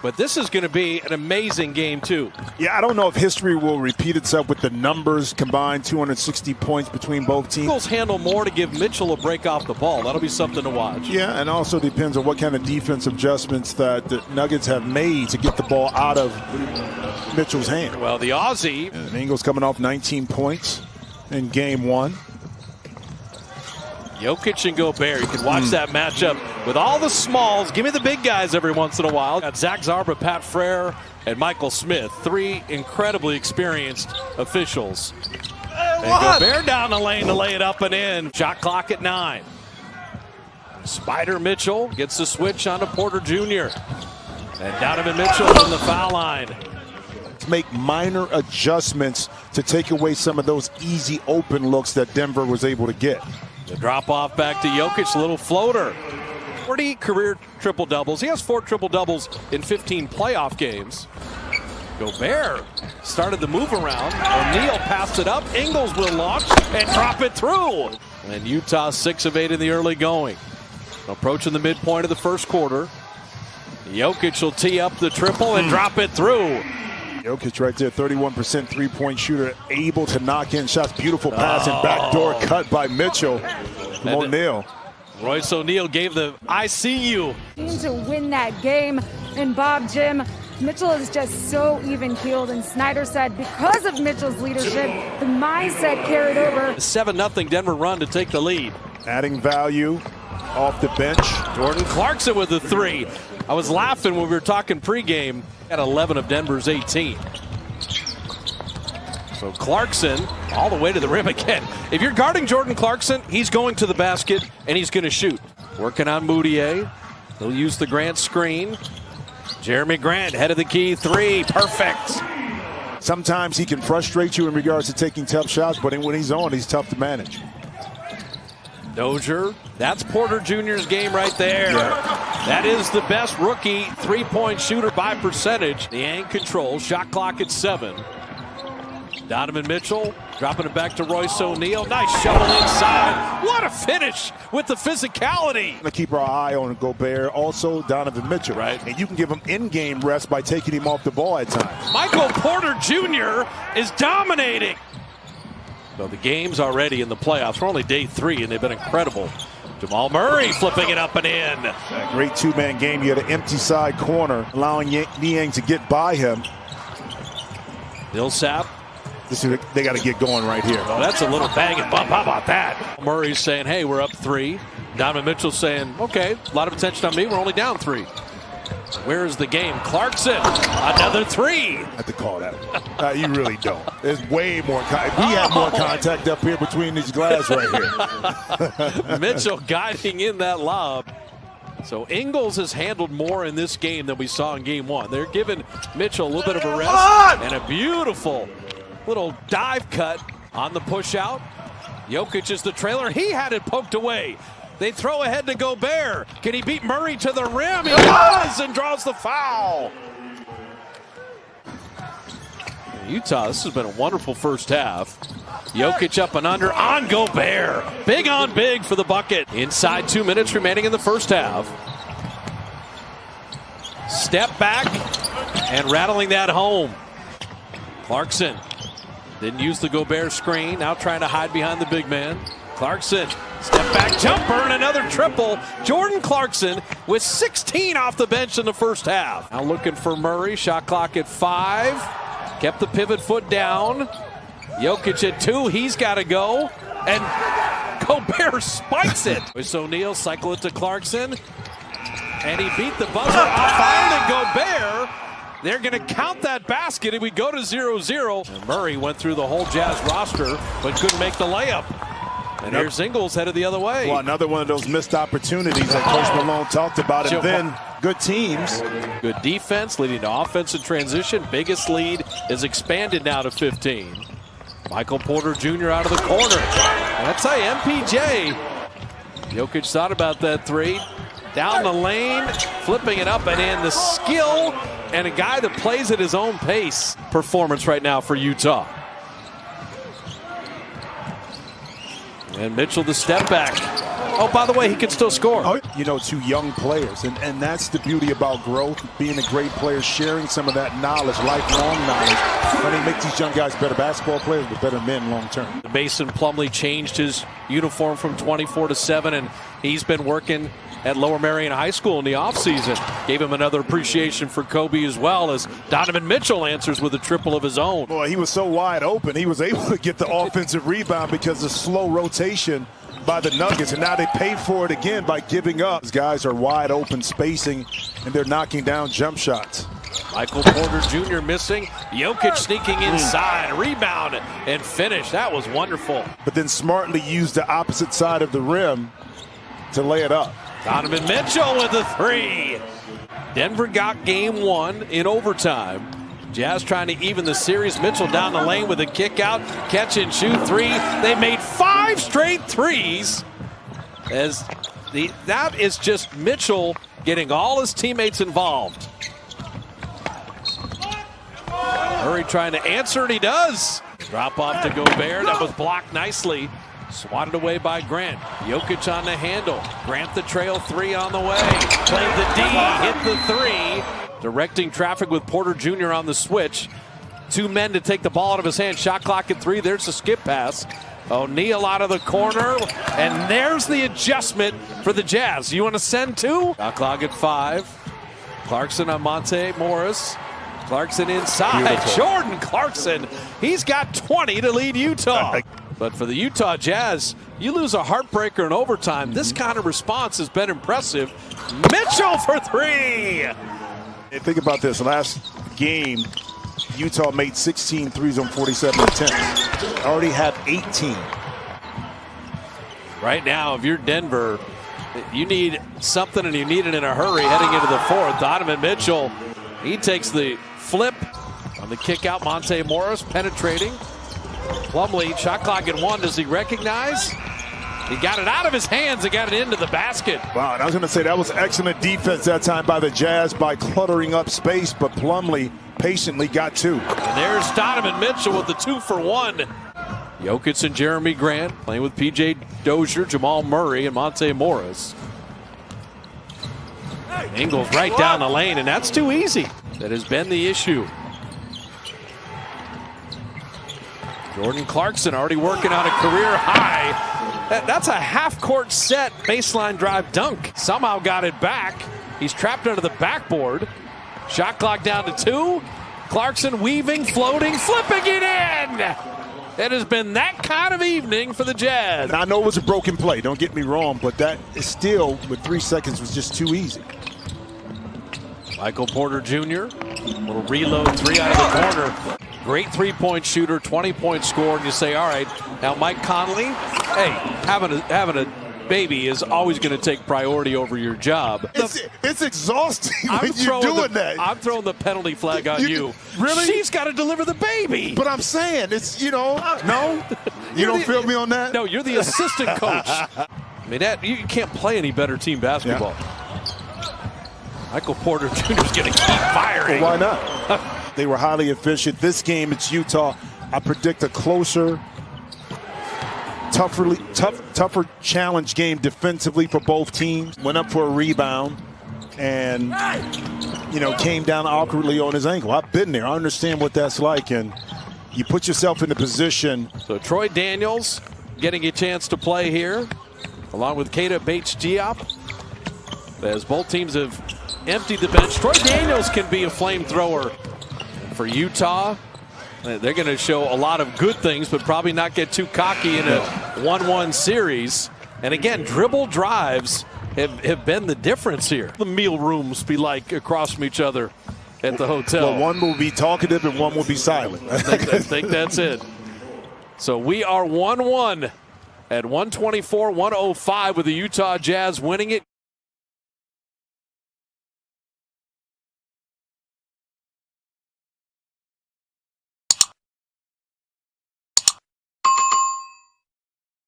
But this is going to be an amazing game, too. Yeah, I don't know if history will repeat itself with the numbers combined, 260 points between both teams. Eagles handle more to give Mitchell a break off the ball. That'll be something to watch. Yeah, and also depends on what kind of defensive adjustments that the Nuggets have made to get the ball out of Mitchell's hand. Well, the Aussie. And the Eagles coming off 19 points in game one. Jokic and Gobert. You can watch that matchup with all the smalls. Give me the big guys every once in a while. Got Zach Zarba, Pat Frere, and Michael Smith. Three incredibly experienced officials. And Gobert down the lane to lay it up and in. Shot clock at 9. Spider Mitchell gets the switch onto Porter Jr. And Donovan Mitchell from the foul line. Make minor adjustments to take away some of those easy open looks that Denver was able to get. The drop off back to Jokic, a little floater. 40 career triple doubles. He has 4 triple doubles in 15 playoff games. Gobert started the move around. O'Neal passed it up. Ingles will launch and drop it through. And Utah 6 of 8 in the early going. Approaching the midpoint of the first quarter. Jokic will tee up the triple and drop it through. Jokic right there, 31% three-point shooter, able to knock in shots. Beautiful pass and backdoor cut by Mitchell from O'Neal. Royce O'Neal gave the I see you. To win that game. And Bob, Jim, Mitchell is just so even-keeled. And Snyder said because of Mitchell's leadership, the mindset carried over. 7-0 Denver run to take the lead. Adding value off the bench. Jordan Clarkson with the 3. I was laughing when we were talking pregame at 11 of Denver's 18. So Clarkson all the way to the rim again. If you're guarding Jordan Clarkson, he's going to the basket and he's going to shoot. Working on Moutier. He'll use the Grant screen. Jeremy Grant, head of the key 3. Perfect. Sometimes he can frustrate you in regards to taking tough shots, but when he's on, he's tough to manage. Dozier, that's Porter Jr.'s game right there. That is the best rookie three-point shooter by percentage. The Yang control, shot clock at 7. Donovan Mitchell dropping it back to Royce O'Neal. Nice shovel inside. What a finish with the physicality. To keep our eye on Gobert, also Donovan Mitchell. Right. And you can give him in-game rest by taking him off the ball at times. Michael Porter Jr. is dominating. So the game's already in the playoffs. We're only day 3, and they've been incredible. Jamal Murray flipping it up and in. A great two-man game. You had an empty side corner, allowing Niang to get by him. Millsap. They got to get going right here. Oh, that's a little bang and bump. How about that? Murray's saying, hey, we're up 3. Donovan Mitchell saying, okay, a lot of attention on me. We're only down 3. Where's the game? Clarkson, another 3. I have to call that. You really don't. There's way more. We have more contact up here between these glass right here. Mitchell guiding in that lob. So Ingles has handled more in this game than we saw in game 1. They're giving Mitchell a little bit of a rest and a beautiful little dive cut on the push out. Jokic is the trailer. He had it poked away. They throw ahead to Gobert. Can he beat Murray to the rim? He does and draws the foul. Utah, this has been a wonderful first half. Jokic up and under on Gobert. Big on big for the bucket. Inside 2 minutes remaining in the first half. Step back and rattling that home. Clarkson didn't use the Gobert screen. Now trying to hide behind the big man. Clarkson, step back jumper and another triple. Jordan Clarkson with 16 off the bench in the first half. Now looking for Murray, shot clock at 5. Kept the pivot foot down. Jokic at 2, he's got to go. And Gobert spikes it. With O'Neal, cycle it to Clarkson. And he beat the buzzer off iron and Gobert. They're going to count that basket and we go to 0-0. And Murray went through the whole Jazz roster, but couldn't make the layup. And here's Ingles headed the other way. Well, another one of those missed opportunities that Coach Malone talked about. And then good teams. Good defense leading to offense in transition. Biggest lead is expanded now to 15. Michael Porter Jr. out of the corner. That's a MPJ. Jokic thought about that 3. Down the lane, flipping it up and in. The skill and a guy that plays at his own pace. Performance right now for Utah. And Mitchell the step back. Oh, by the way, he can still score. Oh, you know, two young players, and that's the beauty about growth, being a great player, sharing some of that knowledge, lifelong knowledge. And they make these young guys better basketball players, but better men long term. Mason Plumlee changed his uniform from 24 to 7, and he's been working at Lower Merion High School in the offseason. Gave him another appreciation for Kobe as well, as Donovan Mitchell answers with a triple of his own. Boy, he was so wide open. He was able to get the offensive rebound because of slow rotation by the Nuggets, and now they paid for it again by giving up. These guys are wide open spacing, and they're knocking down jump shots. Michael Porter Jr. missing. Jokic sneaking inside. Rebound and finish. That was wonderful. But then smartly used the opposite side of the rim to lay it up. Donovan Mitchell with a 3. Denver got game 1 in overtime. Jazz trying to even the series. Mitchell down the lane with a kick out. Catch and shoot 3. They made 5 straight threes. That is just Mitchell getting all his teammates involved. Murray trying to answer, and he does. Drop off to Gobert. That was blocked nicely. Swatted away by Grant. Jokic on the handle. Grant the trail 3 on the way. Played the D, hit the 3. Directing traffic with Porter Jr. on the switch. 2 men to take the ball out of his hand. Shot clock at 3. There's the skip pass. O'Neal out of the corner. And there's the adjustment for the Jazz. You want to send 2? Shot clock at 5. Clarkson on Monte Morris. Clarkson inside. Beautiful. Jordan Clarkson. He's got 20 to lead Utah. But for the Utah Jazz, you lose a heartbreaker in overtime. This kind of response has been impressive. Mitchell for 3. Think about this. Last game, Utah made 16 threes on 47 attempts. Already have 18. Right now, if you're Denver, you need something, and you need it in a hurry heading into the 4th. Donovan Mitchell, he takes the flip on the kick out. Monte Morris penetrating. Plumlee, shot clock at 1. Does he recognize? He got it out of his hands and got it into the basket. Wow, and I was going to say that was excellent defense that time by the Jazz by cluttering up space, but Plumlee patiently got 2. And there's Donovan Mitchell with the 2 for 1. Jokic and Jeremy Grant playing with P.J. Dozier, Jamal Murray, and Monte Morris. Ingles right down the lane, and that's too easy. That has been the issue. Jordan Clarkson already working on a career high. That's a half-court set baseline drive dunk. Somehow got it back. He's trapped under the backboard. Shot clock down to 2. Clarkson weaving, floating, flipping it in. It has been that kind of evening for the Jazz. And I know it was a broken play, don't get me wrong, but that is still, with 3 seconds, was just too easy. Michael Porter Jr., little reload 3 out of the corner. Great 3-point shooter, 20-point score, and you say, all right, now Mike Conley, hey, having a baby is always going to take priority over your job. It's exhausting when you're doing that. I'm throwing the penalty flag on you. Really? She's got to deliver the baby. But I'm saying, it's, you know, no? You don't feel me on that? No, you're the assistant coach. I mean, you can't play any better team basketball. Yeah. Michael Porter Jr. is going to keep firing. Well, why not? They were highly efficient. This game, it's Utah. I predict a closer, tougher challenge game defensively for both teams. Went up for a rebound and, you know, came down awkwardly on his ankle. I've been there. I understand what that's like. And you put yourself in the position. So Troy Daniels getting a chance to play here, along with Keita Bates-Diop, as both teams have emptied the bench. Troy Daniels can be a flamethrower for Utah. They're going to show a lot of good things, but probably not get too cocky in a 1-1 series. And again, dribble drives have been the difference here. The meal rooms be like across from each other at the hotel. Well, one will be talkative and one will be silent. I think that's it. So we are 1-1 at 124-105 with the Utah Jazz winning it.